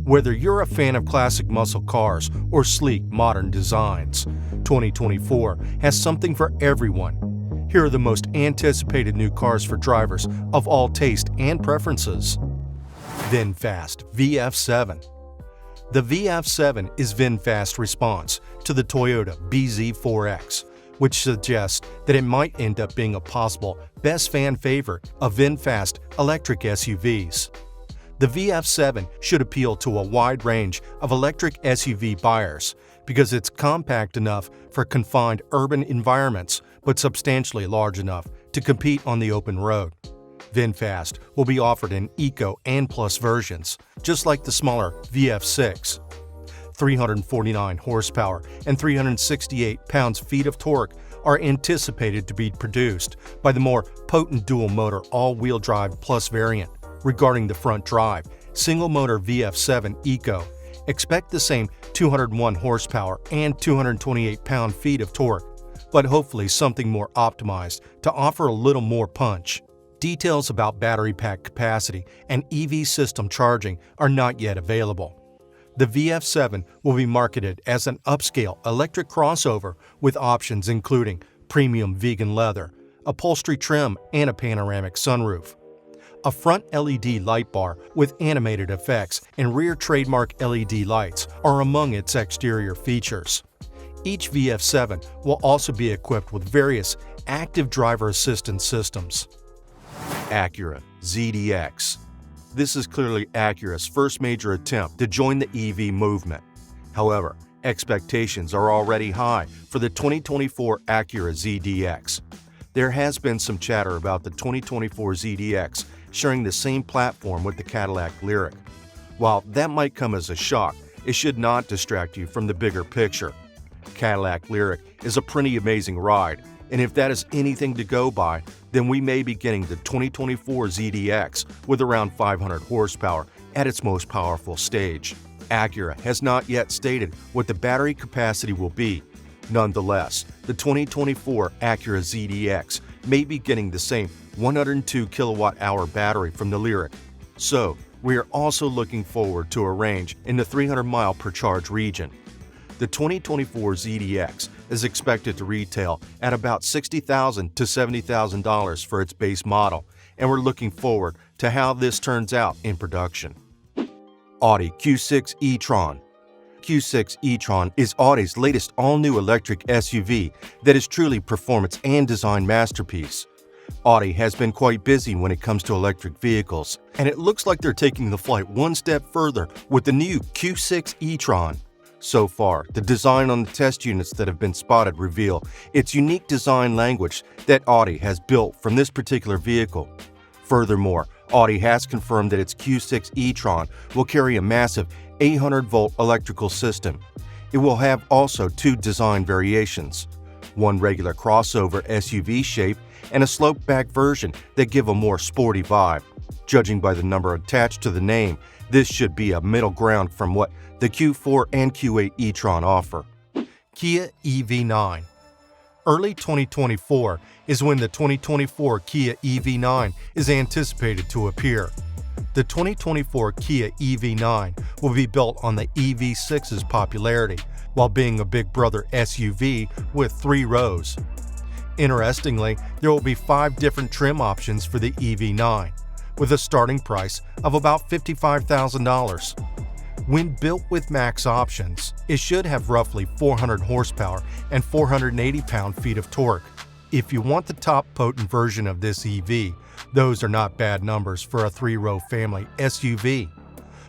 Whether you're a fan of classic muscle cars or sleek, modern designs, 2024 has something for everyone. Here are the most anticipated new cars for drivers of all taste and preferences. VinFast VF7. The VF7 is VinFast's response to the Toyota bZ4X, which suggests that it might end up being a possible best fan favorite of VinFast electric SUVs. The VF7 should appeal to a wide range of electric SUV buyers because it's compact enough for confined urban environments but substantially large enough to compete on the open road. VinFast will be offered in Eco and Plus versions, just like the smaller VF6. 349 horsepower and 368 pounds-feet of torque are anticipated to be produced by the more potent dual-motor all-wheel drive Plus variant. Regarding the front drive, single-motor VF7 Eco, expect the same 201 horsepower and 228 pound-feet of torque, but hopefully something more optimized to offer a little more punch. Details about battery pack capacity and EV system charging are not yet available. The VF7 will be marketed as an upscale electric crossover with options including premium vegan leather, upholstery trim, and a panoramic sunroof. A front LED light bar with animated effects and rear trademark LED lights are among its exterior features. Each VF7 will also be equipped with various active driver assistance systems. Acura ZDX. This is clearly Acura's first major attempt to join the EV movement. However, expectations are already high for the 2024 Acura ZDX. There has been some chatter about the 2024 ZDX sharing the same platform with the Cadillac Lyriq. While that might come as a shock, it should not distract you from the bigger picture. Cadillac Lyriq is a pretty amazing ride, and if that is anything to go by, then we may be getting the 2024 ZDX with around 500 horsepower at its most powerful stage. Acura has not yet stated what the battery capacity will be. Nonetheless, the 2024 Acura ZDX may be getting the same 102 kilowatt-hour battery from the Lyriq. So, we are also looking forward to a range in the 300-mile per charge region. The 2024 ZDX is expected to retail at about $60,000 to $70,000 for its base model, and we're looking forward to how this turns out in production. Audi Q6 e-tron. Q6 e-tron is Audi's latest all-new electric SUV that is truly performance and design masterpiece. Audi has been quite busy when it comes to electric vehicles, and it looks like they're taking the flight one step further with the new Q6 e-tron. So far, the design on the test units that have been spotted reveal its unique design language that Audi has built from this particular vehicle. Furthermore, Audi has confirmed that its Q6 e-tron will carry a massive 800-volt electrical system. It will have also two design variations, one regular crossover SUV shape and a sloped-back version that give a more sporty vibe. Judging by the number attached to the name, this should be a middle ground from what the Q4 and Q8 e-tron offer. Kia EV9. Early 2024 is when the 2024 Kia EV9 is anticipated to appear. The 2024 Kia EV9 will be built on the EV6's popularity while being a big brother SUV with 3 rows. Interestingly, there will be 5 different trim options for the EV9, with a starting price of about $55,000. When built with max options, it should have roughly 400 horsepower and 480 pound-feet of torque. If you want the top potent version of this EV, those are not bad numbers for a 3-row family SUV.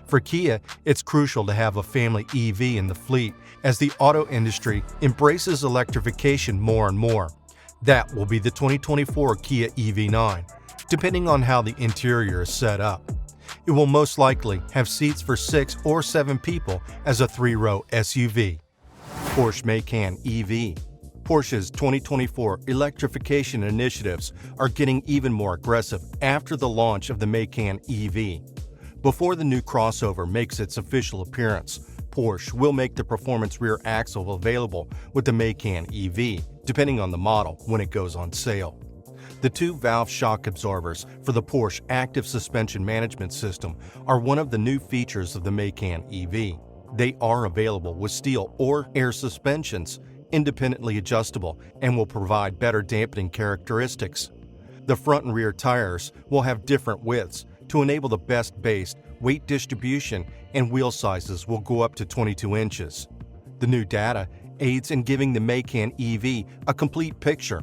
For Kia, it's crucial to have a family EV in the fleet as the auto industry embraces electrification more and more. That will be the 2024 Kia EV9, depending on how the interior is set up. It will most likely have seats for 6 or 7 people as a 3-row SUV. Porsche Macan EV. Porsche's 2024 electrification initiatives are getting even more aggressive after the launch of the Macan EV. Before the new crossover makes its official appearance, Porsche will make the performance rear axle available with the Macan EV, depending on the model when it goes on sale. The two valve shock absorbers for the Porsche Active Suspension Management System are one of the new features of the Macan EV. They are available with steel or air suspensions, independently adjustable, and will provide better dampening characteristics. The front and rear tires will have different widths to enable the best base, weight distribution, and wheel sizes will go up to 22 inches. The new data aids in giving the Macan EV a complete picture.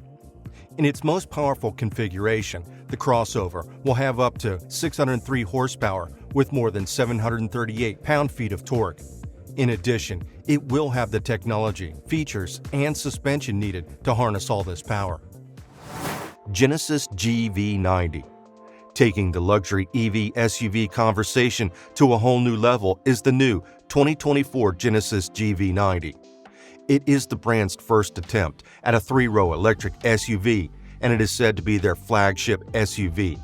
In its most powerful configuration, the crossover will have up to 603 horsepower with more than 738 pound-feet of torque. In addition, it will have the technology, features, and suspension needed to harness all this power. Genesis GV90. Taking the luxury EV SUV conversation to a whole new level is the new 2024 Genesis GV90. It is the brand's first attempt at a three-row electric SUV, and it is said to be their flagship SUV.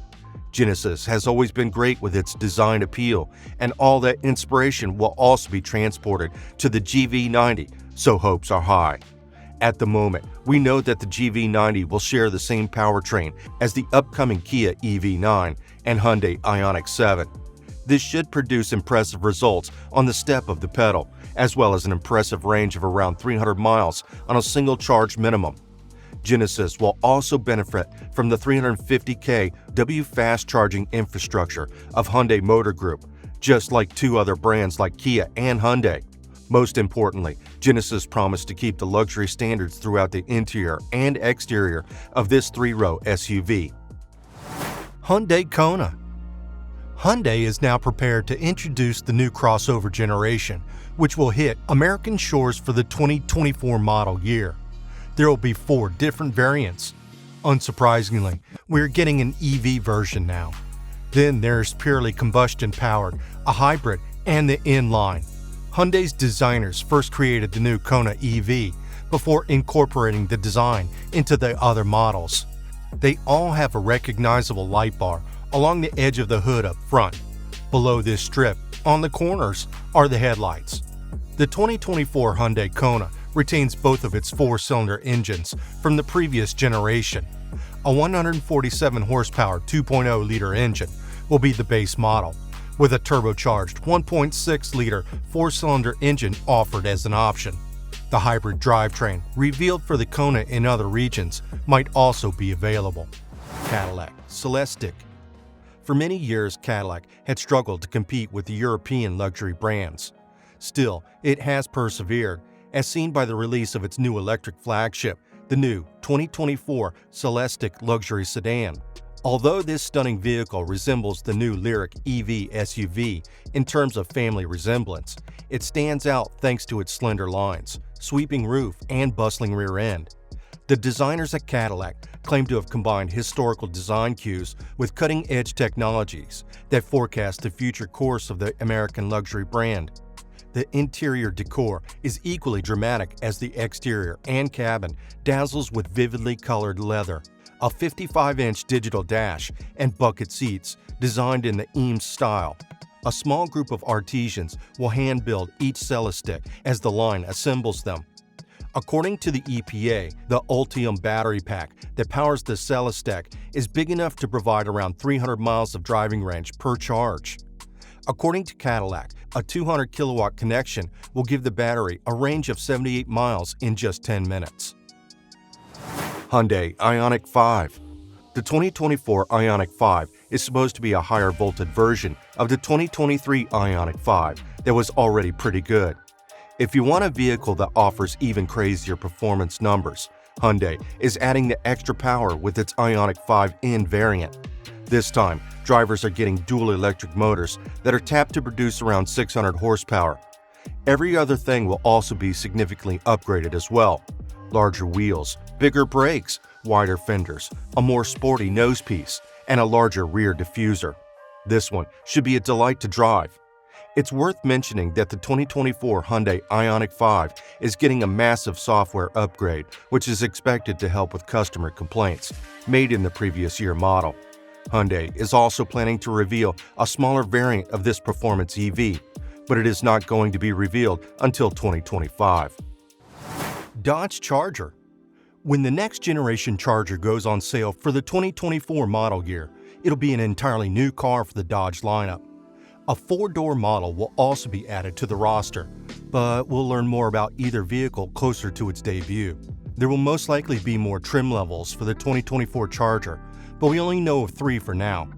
Genesis has always been great with its design appeal, and all that inspiration will also be transported to the GV90, so hopes are high. At the moment, we know that the GV90 will share the same powertrain as the upcoming Kia EV9 and Hyundai Ioniq 7. This should produce impressive results on the step of the pedal, as well as an impressive range of around 300 miles on a single charge minimum. Genesis will also benefit from the 350 kW fast charging infrastructure of Hyundai Motor Group, just like two other brands like Kia and Hyundai. Most importantly, Genesis promised to keep the luxury standards throughout the interior and exterior of this three-row SUV. Hyundai Kona. Hyundai is now prepared to introduce the new crossover generation, which will hit American shores for the 2024 model year. There will be 4 different variants. Unsurprisingly, we're getting an EV version now. Then there's purely combustion-powered, a hybrid, and the inline. Hyundai's designers first created the new Kona EV before incorporating the design into the other models. They all have a recognizable light bar along the edge of the hood up front. Below this strip, on the corners, are the headlights. The 2024 Hyundai Kona retains both of its 4-cylinder engines from the previous generation. A 147 horsepower 2.0-liter engine will be the base model, with a turbocharged 1.6-liter 4-cylinder engine offered as an option. The hybrid drivetrain revealed for the Kona in other regions might also be available. Cadillac Celestiq. For many years, Cadillac had struggled to compete with the European luxury brands. Still, it has persevered, as seen by the release of its new electric flagship, the new 2024 Celestiq luxury sedan. Although this stunning vehicle resembles the new Lyriq EV SUV in terms of family resemblance, it stands out thanks to its slender lines, sweeping roof, and bustling rear end. The designers at Cadillac claim to have combined historical design cues with cutting-edge technologies that forecast the future course of the American luxury brand. The interior decor is equally dramatic as the exterior and cabin dazzles with vividly colored leather, a 55-inch digital dash, and bucket seats designed in the Eames style. A small group of artisans will hand-build each Celestiq as the line assembles them. According to the EPA, the Ultium battery pack that powers the Celestiq is big enough to provide around 300 miles of driving range per charge. According to Cadillac, a 200 kilowatt connection will give the battery a range of 78 miles in just 10 minutes. Hyundai Ioniq 5. The 2024 Ioniq 5 is supposed to be a higher voltage version of the 2023 Ioniq 5 that was already pretty good. If you want a vehicle that offers even crazier performance numbers, Hyundai is adding the extra power with its Ioniq 5N variant. This time, drivers are getting dual electric motors that are tapped to produce around 600 horsepower. Every other thing will also be significantly upgraded as well. Larger wheels, bigger brakes, wider fenders, a more sporty nosepiece, and a larger rear diffuser. This one should be a delight to drive. It's worth mentioning that the 2024 Hyundai Ioniq 5 is getting a massive software upgrade, which is expected to help with customer complaints made in the previous year model. Hyundai is also planning to reveal a smaller variant of this performance EV, but it is not going to be revealed until 2025. Dodge Charger. When the next generation Charger goes on sale for the 2024 model year, it'll be an entirely new car for the Dodge lineup. A 4-door model will also be added to the roster, but we'll learn more about either vehicle closer to its debut. There will most likely be more trim levels for the 2024 Charger, but we only know of 3 for now.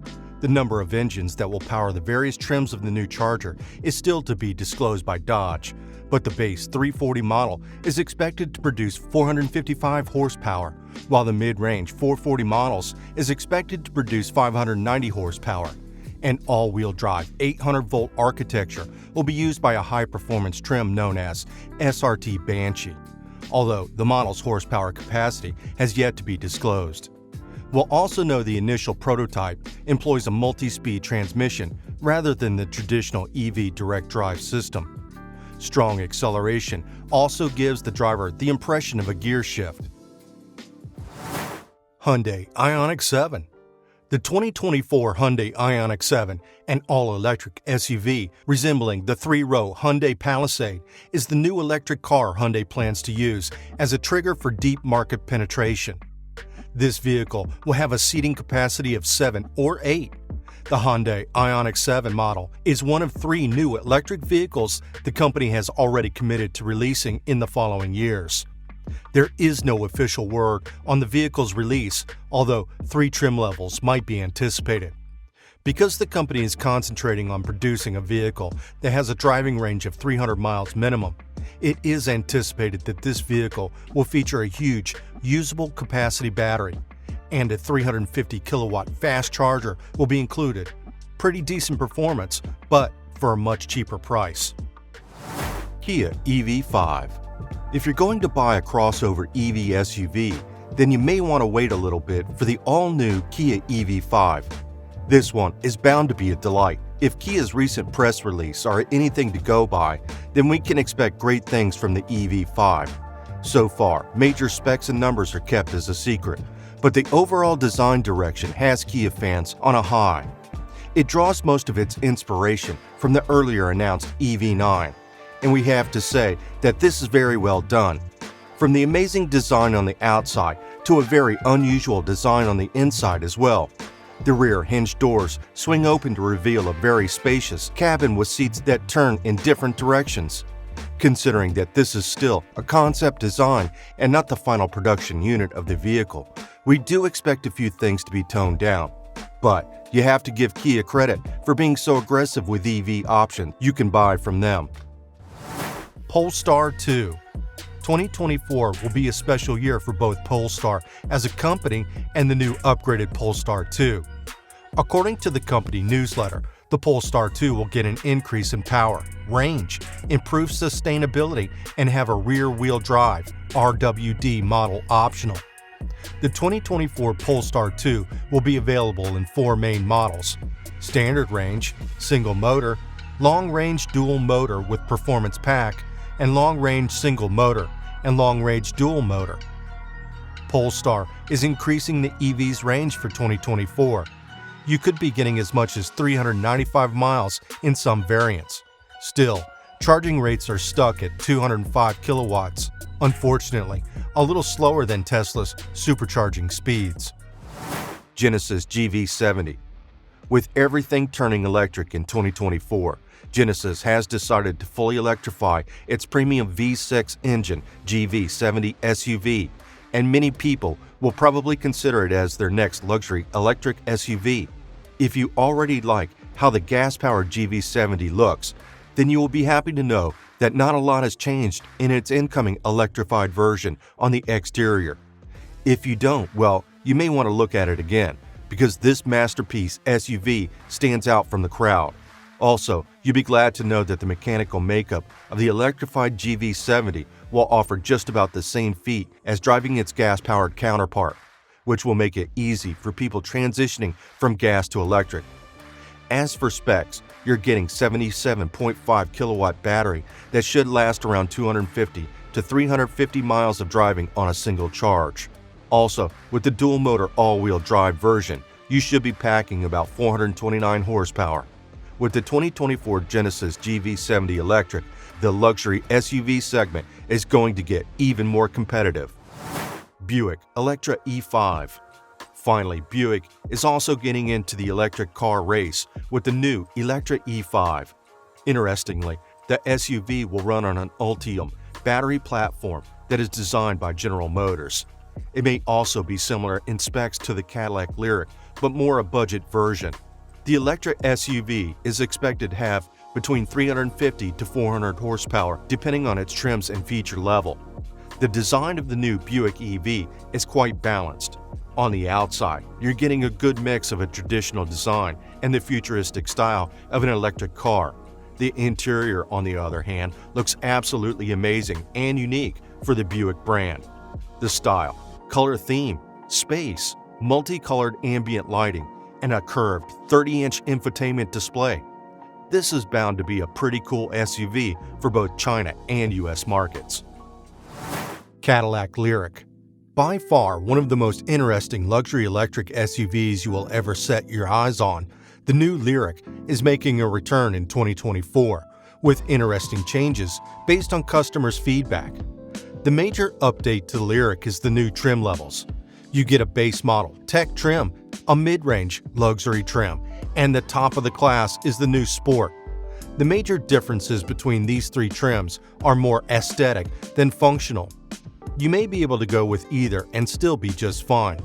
The number of engines that will power the various trims of the new Charger is still to be disclosed by Dodge, but the base 340 model is expected to produce 455 horsepower, while the mid-range 440 models is expected to produce 590 horsepower. An all-wheel drive 800-volt architecture will be used by a high-performance trim known as SRT Banshee, although the model's horsepower capacity has yet to be disclosed. We'll also know the initial prototype employs a multi-speed transmission rather than the traditional EV direct drive system. Strong acceleration also gives the driver the impression of a gear shift. Hyundai Ioniq 7. The 2024 Hyundai Ioniq 7, an all-electric SUV resembling the 3-row Hyundai Palisade, is the new electric car Hyundai plans to use as a trigger for deep market penetration. This vehicle will have a seating capacity of 7 or 8. The Hyundai Ioniq 7 model is one of 3 new electric vehicles the company has already committed to releasing in the following years. There is no official word on the vehicle's release, although 3 trim levels might be anticipated. Because the company is concentrating on producing a vehicle that has a driving range of 300 miles minimum, it is anticipated that this vehicle will feature a huge, usable capacity battery, and a 350 kilowatt fast charger will be included. Pretty decent performance, but for a much cheaper price. Kia EV5. If you're going to buy a crossover EV SUV, then you may want to wait a little bit for the all-new Kia EV5. This one is bound to be a delight. If Kia's recent press release are anything to go by, then we can expect great things from the EV5. So far, major specs and numbers are kept as a secret, but the overall design direction has Kia fans on a high. It draws most of its inspiration from the earlier announced EV9, and we have to say that this is very well done. From the amazing design on the outside to a very unusual design on the inside as well. The rear hinged doors swing open to reveal a very spacious cabin with seats that turn in different directions. Considering that this is still a concept design and not the final production unit of the vehicle, we do expect a few things to be toned down. But you have to give Kia credit for being so aggressive with EV options you can buy from them. Polestar 2. 2024 will be a special year for both Polestar as a company and the new upgraded Polestar 2. According to the company newsletter, the Polestar 2 will get an increase in power, range, improved sustainability, and have a rear-wheel drive (RWD) model optional. The 2024 Polestar 2 will be available in 4 main models: standard range, single motor, long-range dual motor with performance pack, and long-range single motor and long-range dual motor. Polestar is increasing the EV's range for 2024. You could be getting as much as 395 miles in some variants. Still, charging rates are stuck at 205 kilowatts, unfortunately, a little slower than Tesla's supercharging speeds. Genesis GV70. With everything turning electric in 2024, Genesis has decided to fully electrify its premium V6 engine GV70 SUV, and many people will probably consider it as their next luxury electric SUV. If you already like how the gas-powered GV70 looks, then you will be happy to know that not a lot has changed in its incoming electrified version on the exterior. If you don't, well, you may want to look at it again, because this masterpiece SUV stands out from the crowd. Also, you'll be glad to know that the mechanical makeup of the electrified GV70 will offer just about the same feat as driving its gas-powered counterpart, which will make it easy for people transitioning from gas to electric. As for specs, you're getting 77.5 kilowatt battery that should last around 250 to 350 miles of driving on a single charge. Also, with the dual motor all-wheel drive version, you should be packing about 429 horsepower. With the 2024 Genesis GV70 Electric, the luxury SUV segment is going to get even more competitive. Buick Electra E5. Finally, Buick is also getting into the electric car race with the new Electra E5. Interestingly, the SUV will run on an Ultium battery platform that is designed by General Motors. It may also be similar in specs to the Cadillac Lyriq, but more a budget version. The Electra SUV is expected to have between 350 to 400 horsepower depending on its trims and feature level. The design of the new Buick EV is quite balanced. On the outside, you're getting a good mix of a traditional design and the futuristic style of an electric car. The interior, on the other hand, looks absolutely amazing and unique for the Buick brand. The style, color theme, space, multicolored ambient lighting, and a curved 30-inch infotainment display. This is bound to be a pretty cool SUV for both China and US markets. Cadillac Lyriq. By far one of the most interesting luxury electric SUVs you will ever set your eyes on, the new Lyriq is making a return in 2024 with interesting changes based on customers' feedback. The major update to the Lyriq is the new trim levels. You get a base model tech trim, a mid-range luxury trim, and the top of the class is the new Sport. The major differences between these three trims are more aesthetic than functional. You may be able to go with either and still be just fine.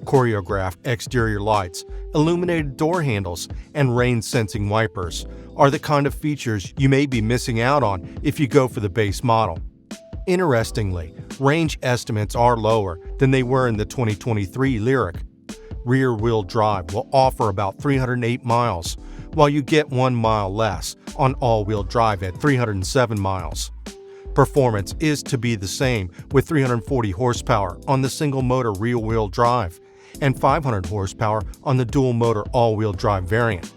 Choreographed exterior lights, illuminated door handles, and rain-sensing wipers are the kind of features you may be missing out on if you go for the base model. Interestingly, range estimates are lower than they were in the 2023 Lyriq. Rear-wheel drive will offer about 308 miles, while you get 1 mile less on all-wheel drive at 307 miles. Performance is to be the same with 340 horsepower on the single-motor rear-wheel drive and 500 horsepower on the dual-motor all-wheel drive variant.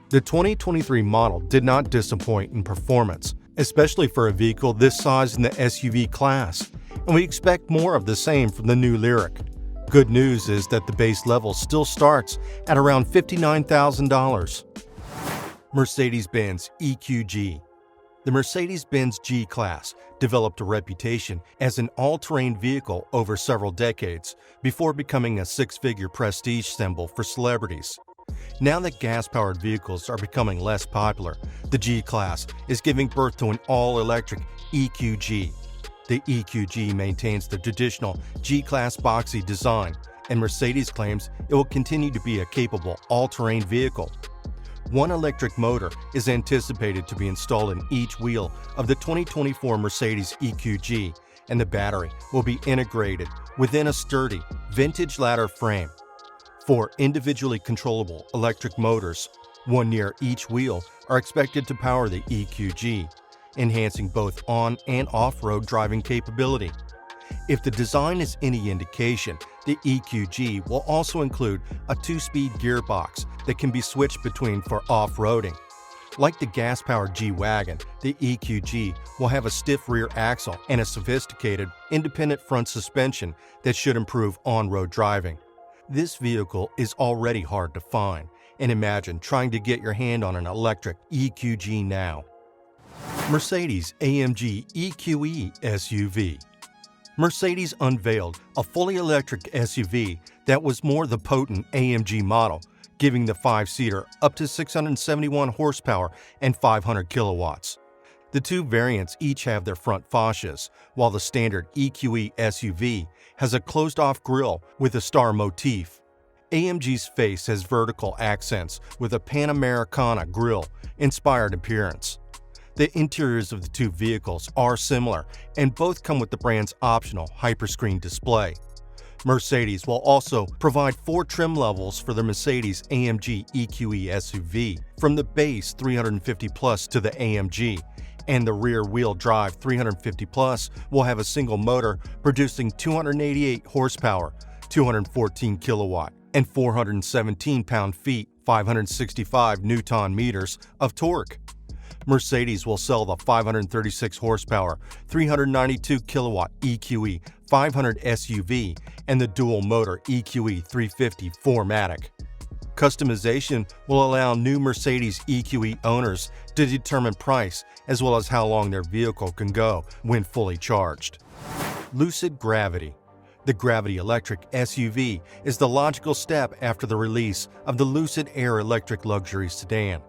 The 2023 model did not disappoint in performance, especially for a vehicle this size in the SUV class, and we expect more of the same from the new Lyriq. Good news is that the base level still starts at around $59,000. Mercedes-Benz EQG. The Mercedes-Benz G-Class developed a reputation as an all-terrain vehicle over several decades before becoming a six-figure prestige symbol for celebrities. Now that gas-powered vehicles are becoming less popular, the G-Class is giving birth to an all-electric EQG. The EQG maintains the traditional G-Class boxy design, and Mercedes claims it will continue to be a capable all-terrain vehicle. One electric motor is anticipated to be installed in each wheel of the 2024 Mercedes EQG, and the battery will be integrated within a sturdy, vintage ladder frame. 4 individually controllable electric motors, one near each wheel, are expected to power the EQG, enhancing both on- and off-road driving capability. If the design is any indication, the EQG will also include a 2-speed gearbox that can be switched between for off-roading. Like the gas-powered G-Wagon, the EQG will have a stiff rear axle and a sophisticated, independent front suspension that should improve on-road driving. This vehicle is already hard to find, and imagine trying to get your hand on an electric EQG now. Mercedes-AMG EQE SUV. Mercedes unveiled a fully electric SUV that was more the potent AMG model, giving the 5-seater up to 671 horsepower and 500 kilowatts. The two variants each have their front fascias, while the standard EQE SUV has a closed-off grille with a star motif. AMG's face has vertical accents with a Panamericana grille-inspired appearance. The interiors of the two vehicles are similar, and both come with the brand's optional Hyperscreen display. Mercedes will also provide 4 trim levels for the Mercedes-AMG EQE SUV, from the base 350 Plus to the AMG, and the rear-wheel drive 350 Plus will have a single motor producing 288 horsepower, 214 kilowatt, and 417 pound-feet, 565 Newton-meters of torque. Mercedes will sell the 536 horsepower, 392 kilowatt EQE 500 SUV and the dual-motor EQE 350 4MATIC. Customization will allow new Mercedes EQE owners to determine price as well as how long their vehicle can go when fully charged. Lucid Gravity. The Gravity Electric SUV is the logical step after the release of the Lucid Air electric luxury sedan.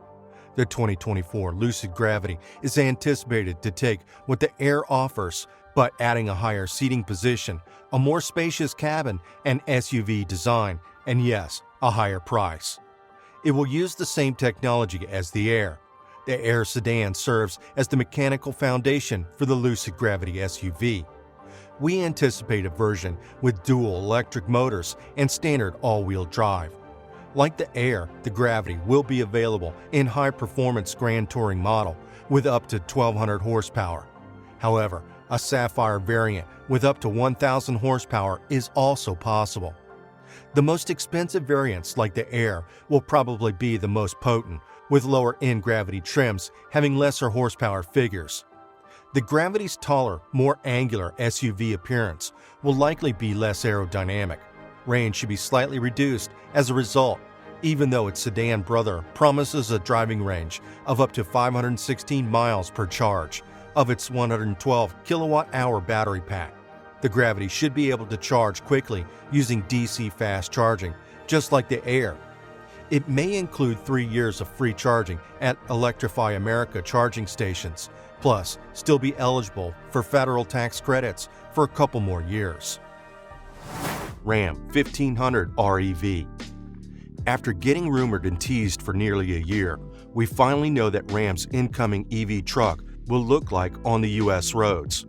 The 2024 Lucid Gravity is anticipated to take what the Air offers, but adding a higher seating position, a more spacious cabin and SUV design, and yes, a higher price. It will use the same technology as the Air. The Air sedan serves as the mechanical foundation for the Lucid Gravity SUV. We anticipate a version with dual electric motors and standard all-wheel drive. Like the Air, the Gravity will be available in high-performance Grand Touring model with up to 1,200 horsepower. However, a Sapphire variant with up to 1,000 horsepower is also possible. The most expensive variants, like the Air, will probably be the most potent, with lower-end Gravity trims having lesser horsepower figures. The Gravity's taller, more angular SUV appearance will likely be less aerodynamic. Range should be slightly reduced as a result, even though its sedan brother promises a driving range of up to 516 miles per charge of its 112 kilowatt-hour battery pack. The Gravity should be able to charge quickly using DC fast charging, just like the Air. It may include 3 years of free charging at Electrify America charging stations, plus still be eligible for federal tax credits for a couple more years. Ram 1500 REV. After getting rumored and teased for nearly a year, we finally know that Ram's incoming EV truck will look like on the US roads.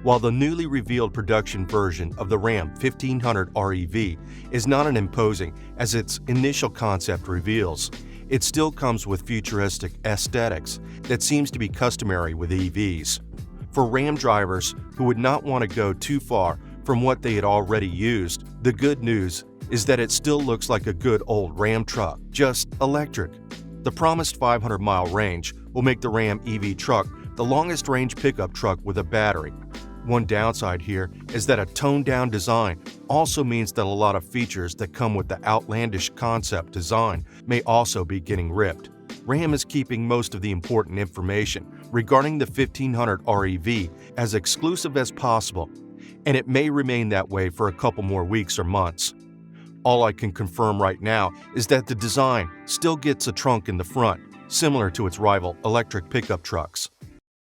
While the newly revealed production version of the Ram 1500 REV is not as imposing as its initial concept reveals, it still comes with futuristic aesthetics that seems to be customary with EVs. For Ram drivers who would not want to go too far from what they had already used, the good news is that it still looks like a good old Ram truck, just electric. The promised 500-mile range will make the Ram EV truck the longest range pickup truck with a battery. One downside here is that a toned-down design also means that a lot of features that come with the outlandish concept design may also be getting ripped. Ram is keeping most of the important information regarding the 1500 REV as exclusive as possible, and it may remain that way for a couple more weeks or months. All I can confirm right now is that the design still gets a trunk in the front, similar to its rival electric pickup trucks.